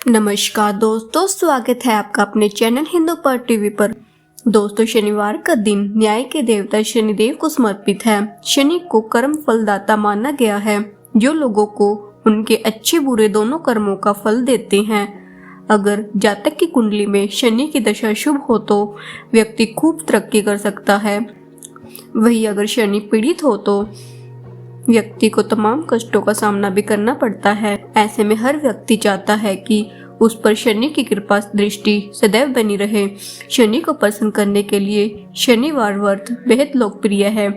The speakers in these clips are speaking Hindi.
नमस्कार दोस्तों, स्वागत है आपका अपने चैनल हिंदू पर टीवी पर। दोस्तों, शनिवार का दिन न्याय के देवता शनिदेव को समर्पित है। शनि को कर्म फलदाता माना गया है, जो लोगों को उनके अच्छे बुरे दोनों कर्मों का फल देते हैं। अगर जातक की कुंडली में शनि की दशा शुभ हो तो व्यक्ति खूब तरक्की कर सकता है। वहीं अगर शनि पीड़ित हो तो व्यक्ति को तमाम कष्टों का सामना भी करना पड़ता है। ऐसे में हर व्यक्ति चाहता है कि उस पर शनि की कृपा दृष्टि सदैव बनी रहे। शनि को प्रसन्न करने के लिए शनिवार व्रत बेहद लोकप्रिय है।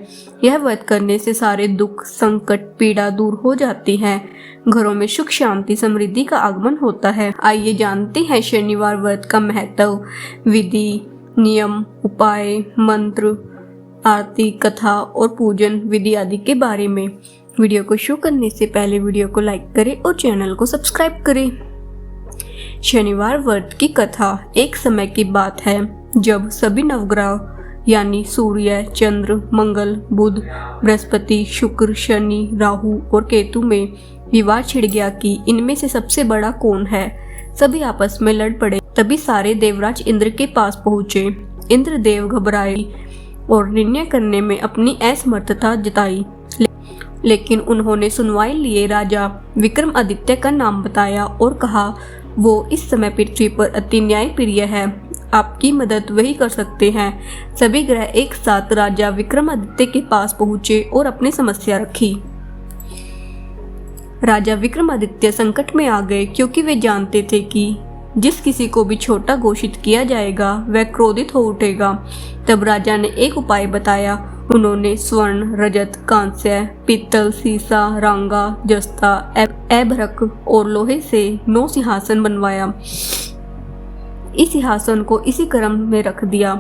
यह व्रत करने से सारे दुख, संकट, पीड़ा दूर हो जाती है। घरों में सुख, शांति, समृद्धि का आगमन होता है। आइए जानते हैं शनिवार व्रत का महत्व, विधि, नियम, उपाय, मंत्र, आरती, कथा और पूजन विधि आदि के बारे में। वीडियो को शुरू करने से पहले वीडियो को लाइक करें और चैनल को सब्सक्राइब करें। शनिवार व्रत की कथा एक समय की बात है जब सभी नवग्रह यानी सूर्य, चंद्र, मंगल, बुध, बृहस्पति, शुक्र, शनि, राहु और केतु में विवाद छिड़ गया कि इनमें से सबसे बड़ा कौन है। सभी आपस में लड़ पड़े। तभी सारे देवराज इंद्र के पास पहुंचे। इंद्रदेव घबराए और निर्णय करने में अपनी असमर्थता जताई, लेकिन उन्होंने सुनवाई लिए राजा विक्रमादित्य का नाम बताया और कहा वो इस समय पृथ्वी पर अति न्यायप्रिय है, आपकी मदद वही कर सकते हैं। सभी ग्रह एक साथ राजा विक्रमादित्य के पास पहुंचे और अपनी समस्या रखी। राजा विक्रमादित्य संकट में आ गए, क्योंकि वे जानते थे कि जिस किसी को भी छोटा घोषित किया जाएगा वह क्रोधित हो उठेगा। तब राजा ने एक उपाय बताया। उन्होंने स्वर्ण, रजत, कांस्य, पीतल, सीसा, रांगा, जस्ता, ऐभरक और लोहे से 9 सिंहासन बनवाया। इस सिंहासन को इसी क्रम में रख दिया।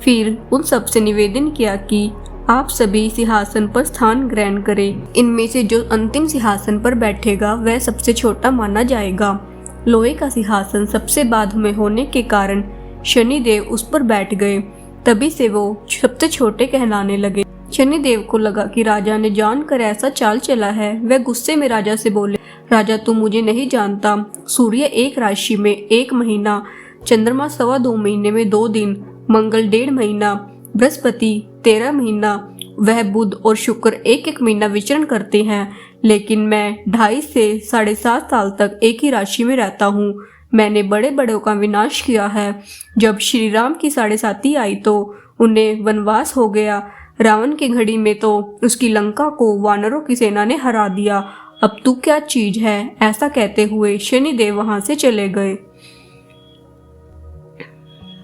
फिर उन सब से निवेदन किया कि आप सभी सिंहासन पर स्थान ग्रहण करें। इनमें से जो अंतिम सिंहासन पर बैठेगा वह सबसे छोटा माना जाएगा। लोहे का सिंहासन सबसे बाद में होने के कारण शनिदेव उस पर बैठ गए। तभी से वो सबसे छोटे कहलाने लगे। शनिदेव को लगा कि राजा ने जानकर ऐसा चाल चला है। वह गुस्से में राजा से बोले, राजा तू मुझे नहीं जानता। सूर्य एक राशि में 1 महीना, चंद्रमा 2.25 महीने में 2 दिन, मंगल 1.5 महीना, बृहस्पति 13 महीना, वह बुध और शुक्र 1-1 महीना विचरण करते हैं। लेकिन मैं 2.5 से 7.5 साल तक एक ही राशि में रहता हूँ। मैंने बड़े बड़ों का विनाश किया है। जब श्री राम की 7.5 आई तो उन्हें वनवास हो गया। रावण की घड़ी में तो उसकी लंका को वानरों की सेना ने हरा दिया। अब तू क्या चीज है। ऐसा कहते हुए शनिदेव वहां से चले गए।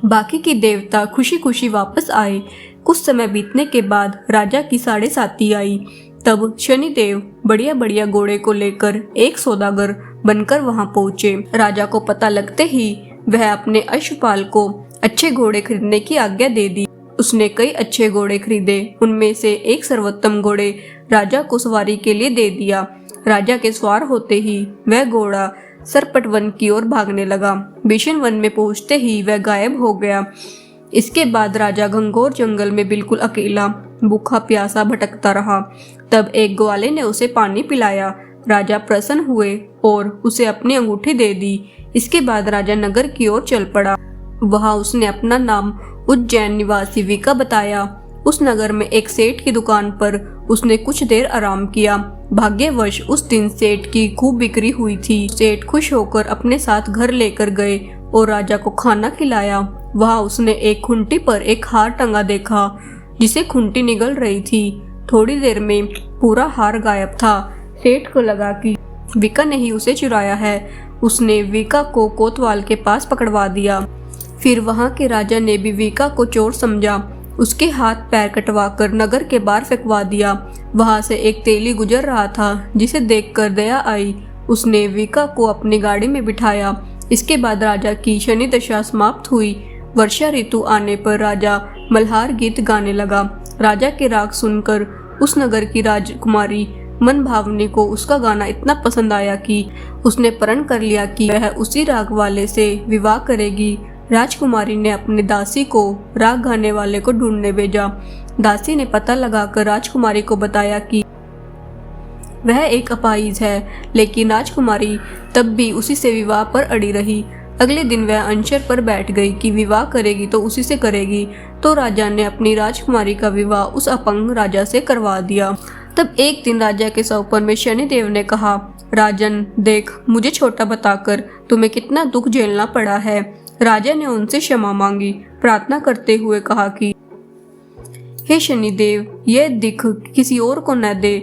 बाकी के देवता खुशी खुशी वापस आए। कुछ समय बीतने के बाद राजा की 7.5 आई। तब शनिदेव बढ़िया बढ़िया घोड़े को लेकर एक सौदागर बनकर वहां पहुंचे। राजा को पता लगते ही वह अपने अश्वपाल को अच्छे घोड़े खरीदने की आज्ञा दे दी। उसने कई अच्छे घोड़े खरीदे। उनमें से एक सर्वोत्तम घोड़े राजा को सवारी के लिए दे दिया। राजा के सवार होते ही वह घोड़ा सरपट वन की ओर भागने लगा। भीषण वन में पहुंचते ही वह गायब हो गया। इसके बाद राजा घंघोर जंगल में बिल्कुल अकेला, भूखा प्यासा भटकता रहा। तब एक ग्वाले ने उसे पानी पिलाया। राजा प्रसन्न हुए और उसे अपनी अंगूठी दे दी। इसके बाद राजा नगर की ओर चल पड़ा। वहां उसने अपना नाम उज्जैन निवासी विका बताया। उस नगर में एक सेठ की दुकान पर उसने कुछ देर आराम किया। भाग्यवश उस दिन सेठ की खूब बिक्री हुई थी। सेठ खुश होकर अपने साथ घर लेकर गए और राजा को खाना खिलाया। वहां उसने एक खूंटी पर एक हार टंगा देखा, जिसे खूंटी निगल रही थी। थोड़ी देर में पूरा हार गायब था। सेठ को लगा कि विका ने ही उसे चुराया है। उसने विका को कोतवाल के पास पकड़वा दिया। फिर वहां के राजा ने भी विका को चोर समझा। उसके हाथ पैर कटवाकर नगर के बाहर फेंकवा दिया। वहां से एक तेली गुजर रहा था, जिसे देखकर दया आई। उसने विका को अपनी गाड़ी में बिठाया। इसके बाद राजा की शनि दशा समाप्त हुई। वर्षा ऋतु आने पर राजा मल्हार गीत गाने लगा। राजा के राग सुनकर उस नगर की राजकुमारी मन भावनी को उसका गाना इतना पसंद आया कि उसने प्रण कर लिया कि वह उसी राग वाले से विवाह करेगी। राजकुमारी ने अपनी दासी को राग गाने वाले को ढूंढने भेजा। दासी ने पता लगाकर राजकुमारी को बताया कि वह एक अपाहिज है, लेकिन राजकुमारी तब भी उसी से विवाह पर अड़ी रही। अगले दिन वह अनशर पर बैठ गई कि विवाह करेगी तो उसी से करेगी। तो राजा ने अपनी राजकुमारी का विवाह उस अपंग राजा से करवा दिया। तब एक दिन राजा के सौपन में शनिदेव ने कहा, राजन देख, मुझे छोटा बताकर तुम्हें कितना दुख झेलना पड़ा है। राजा ने उनसे क्षमा मांगी, प्रार्थना करते हुए कहा कि हे शनिदेव, यह दुख किसी और को न दे।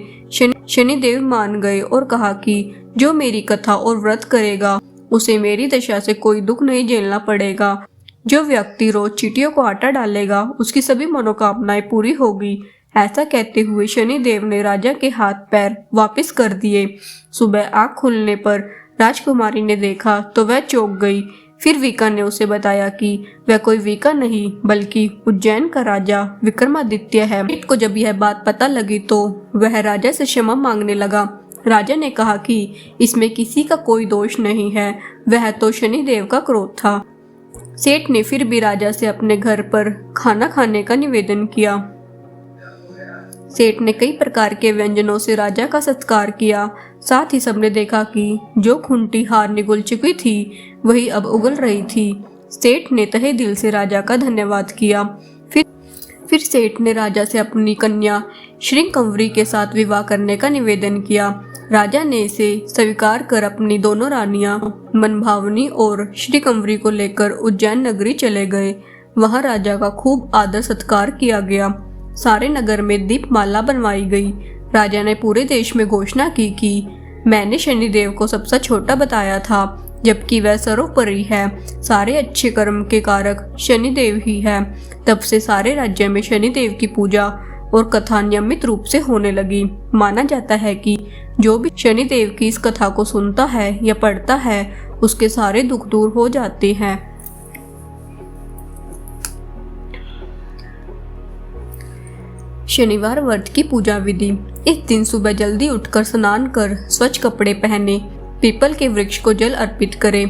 शनिदेव मान गए और कहा कि जो मेरी कथा और व्रत करेगा उसे मेरी दशा से कोई दुख नहीं झेलना पड़ेगा। जो व्यक्ति रोज चींटियों को आटा डालेगा उसकी सभी मनोकामनाएं पूरी होगी। ऐसा कहते हुए शनिदेव ने राजा के हाथ पैर वापस कर दिए। सुबह आँख खुलने पर राजकुमारी ने देखा तो वह चौंक गई। फिर वीका ने उसे बताया कि वह कोई वीका नहीं बल्कि उज्जैन का राजा विक्रमादित्य है। को जब यह बात पता लगी तो वह राजा से क्षमा मांगने लगा। राजा ने कहा कि इसमें किसी का कोई दोष नहीं है, वह तो शनिदेव का क्रोध था। सेठ ने फिर भी राजा से अपने घर पर खाना खाने का निवेदन किया। सेठ ने कई प्रकार के व्यंजनों से राजा का सत्कार किया। साथ ही सबने देखा कि जो खूंटी हार निगुल चुकी थी वही अब उगल रही थी। सेठ ने तहे दिल से राजा का धन्यवाद किया। फिर सेठ ने राजा से अपनी कन्या श्रृंगकंवरी के साथ विवाह करने का निवेदन किया। राजा ने इसे स्वीकार कर अपनी दोनों रानियां मनभावनी और श्रृंगकंवरी को लेकर उज्जैन नगरी चले गए। वहां राजा का खूब आदर सत्कार किया गया। सारे नगर में दीपमाला बनवाई गई। राजा ने पूरे देश में घोषणा की कि मैंने शनिदेव को सबसे छोटा बताया था, जबकि वह सर्वोपरि है। सारे अच्छे कर्म के कारक शनिदेव ही है। तब से सारे राज्य में शनिदेव की पूजा और कथा नियमित रूप से होने लगी। माना जाता है कि जो भी शनिदेव की इस कथा को सुनता है या पढ़ता है उसके सारे दुख दूर हो जाते हैं। शनिवार व्रत की पूजा विधि। इस दिन सुबह जल्दी उठकर स्नान कर स्वच्छ कपड़े पहने, पीपल के वृक्ष को जल अर्पित करें।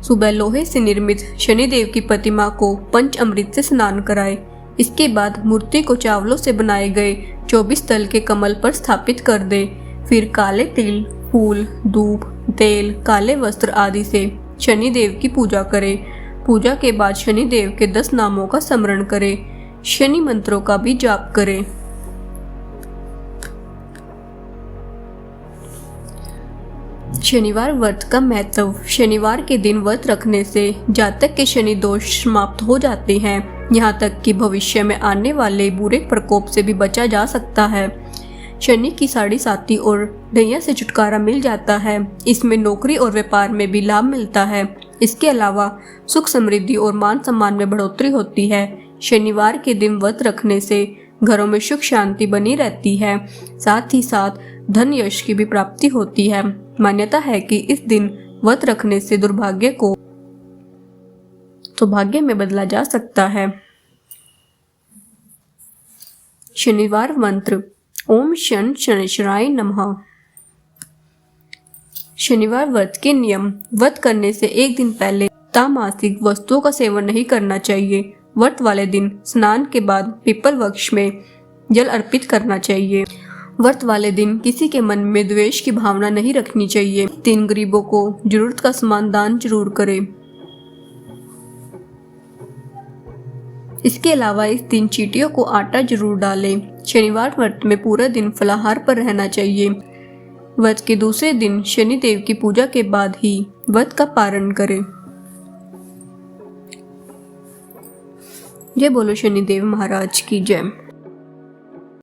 सुबह लोहे से निर्मित शनिदेव की प्रतिमा को पंच अमृत से स्नान कराए। इसके बाद मूर्ति को चावलों से बनाए गए 24 तल के कमल पर स्थापित कर दे। फिर काले तिल, फूल, धूप, तेल, काले वस्त्र आदि से शनिदेव की पूजा करे। पूजा के बाद शनिदेव के 10 नामों का स्मरण करे। शनि मंत्रों का भी जाप करे। शनिवार व्रत का महत्व। शनिवार के दिन व्रत रखने से जातक के शनि दोष समाप्त हो जाते हैं। यहाँ तक कि भविष्य में आने वाले बुरे प्रकोप से भी बचा जा सकता है। शनि की साढ़े साती और दैया से छुटकारा मिल जाता है। इसमें नौकरी और व्यापार में भी लाभ मिलता है। इसके अलावा सुख समृद्धि और मान सम्मान में बढ़ोतरी होती है। शनिवार के दिन व्रत रखने से घरों में सुख शांति बनी रहती है। साथ ही साथ धन यश की भी प्राप्ति होती है। मान्यता है कि इस दिन व्रत रखने से दुर्भाग्य को सौभाग्य में बदला जा सकता है। शनिवार मंत्र। ओम शन शनिश्चराय नमः। शनिवार व्रत के नियम। व्रत करने से एक दिन पहले तामसिक वस्तुओं का सेवन नहीं करना चाहिए। व्रत वाले दिन स्नान के बाद पीपल वृक्ष में जल अर्पित करना चाहिए। व्रत वाले दिन किसी के मन में द्वेष की भावना नहीं रखनी चाहिए। 3 गरीबों को जरूरत का सामान दान जरूर करें। इसके अलावा इस दिन चींटियों को आटा जरूर डालें। शनिवार व्रत में पूरा दिन फलाहार पर रहना चाहिए। व्रत के दूसरे दिन शनिदेव की पूजा के बाद ही व्रत का पारण करें। जय बोलो शनिदेव महाराज की जय।